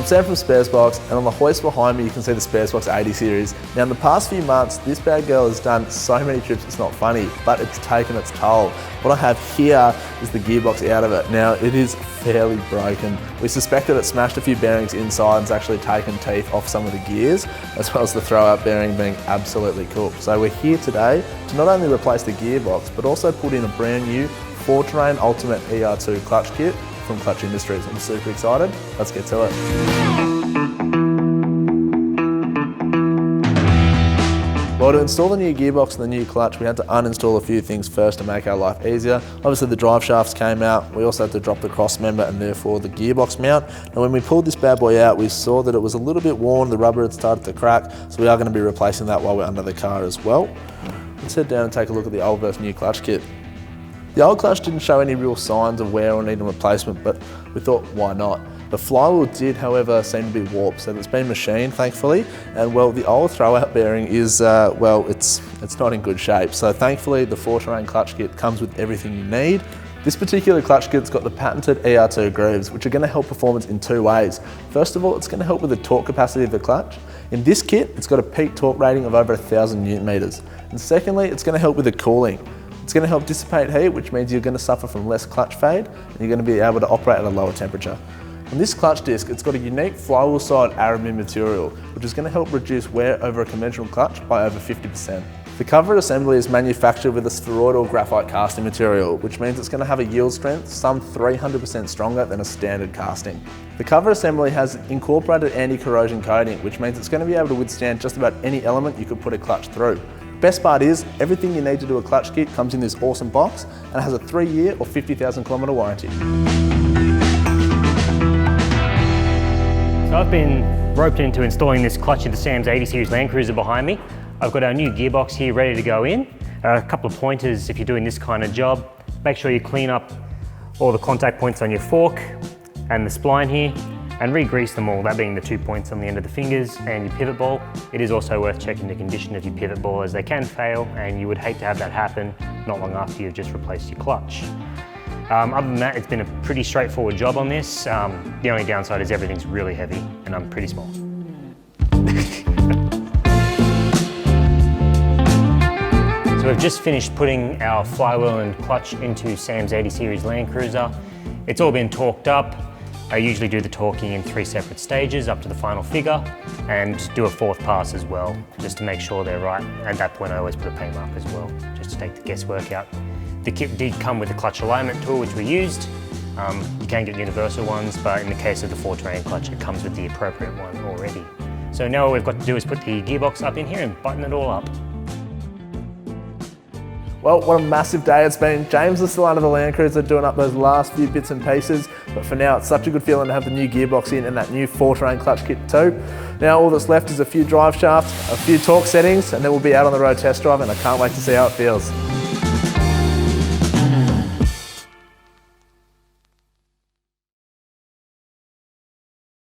I'm Sam from Sparesbox, and on the hoist behind me you can see the Sparesbox 80 series. Now in the past few months this bad girl has done so many trips it's not funny, but it's taken its toll. What I have here is the gearbox out of it. Now it is fairly broken. We suspect that it smashed a few bearings inside and it's actually taken teeth off some of the gears, as well as the throw-out bearing being absolutely cooked. So we're here today to not only replace the gearbox, but also put in a brand new 4Terrain Ultimate ER2 clutch kit from Clutch Industries. I'm super excited. Let's get to it. Well, to install the new gearbox and the new clutch, we had to uninstall a few things first to make our life easier. Obviously the drive shafts came out. We also had to drop the cross member and therefore the gearbox mount. Now when we pulled this bad boy out, we saw that it was a little bit worn, the rubber had started to crack, so we are going to be replacing that while we're under the car as well. Let's head down and take a look at the old versus new clutch kit. The old clutch didn't show any real signs of wear or needing replacement, but we thought, why not? The flywheel did, however, seem to be warped, so it's been machined, thankfully, and well, the old throwout bearing is, well, it's not in good shape. So thankfully, the 4Terrain clutch kit comes with everything you need. This particular clutch kit's got the patented ER2 grooves, which are going to help performance in two ways. First of all, it's going to help with the torque capacity of the clutch. In this kit, it's got a peak torque rating of over 1,000 Newton meters. And secondly, it's going to help with the cooling. It's going to help dissipate heat, which means you're going to suffer from less clutch fade and you're going to be able to operate at a lower temperature. On this clutch disc, it's got a unique flywheel side aramid material, which is going to help reduce wear over a conventional clutch by over 50%. The cover assembly is manufactured with a spheroidal graphite casting material, which means it's going to have a yield strength some 300% stronger than a standard casting. The cover assembly has incorporated anti-corrosion coating, which means it's going to be able to withstand just about any element you could put a clutch through. Best part is, everything you need to do a clutch kit comes in this awesome box and it has a 3-year or 50,000 kilometre warranty. So I've been roped into installing this clutch into Sam's 80 series Land Cruiser behind me. I've got our new gearbox here ready to go in. A couple of pointers if you're doing this kind of job. Make sure you clean up all the contact points on your fork and the spline here, and re-grease them all, that being the 2 points on the end of the fingers and your pivot ball. It is also worth checking the condition of your pivot ball, as they can fail and you would hate to have that happen not long after you've just replaced your clutch. Other than that, it's been a pretty straightforward job on this. The only downside is everything's really heavy and I'm pretty small. So we've just finished putting our flywheel and clutch into Sam's 80 series Land Cruiser. It's all been torqued up. I usually do the torquing in 3 separate stages up to the final figure, and do a 4th pass as well, just to make sure they're right. At that point I always put a paint mark as well, just to take the guesswork out. The kit did come with a clutch alignment tool, which we used. You can get universal ones, but in the case of the 4Terrain clutch, it comes with the appropriate one already. So now all we've got to do is put the gearbox up in here and button it all up. Well, what a massive day it's been. James is still under the Land Cruiser doing up those last few bits and pieces, but for now it's such a good feeling to have the new gearbox in and that new 4Terrain clutch kit too. Now all that's left is a few drive shafts, a few torque settings, and then we'll be out on the road test driving, and I can't wait to see how it feels.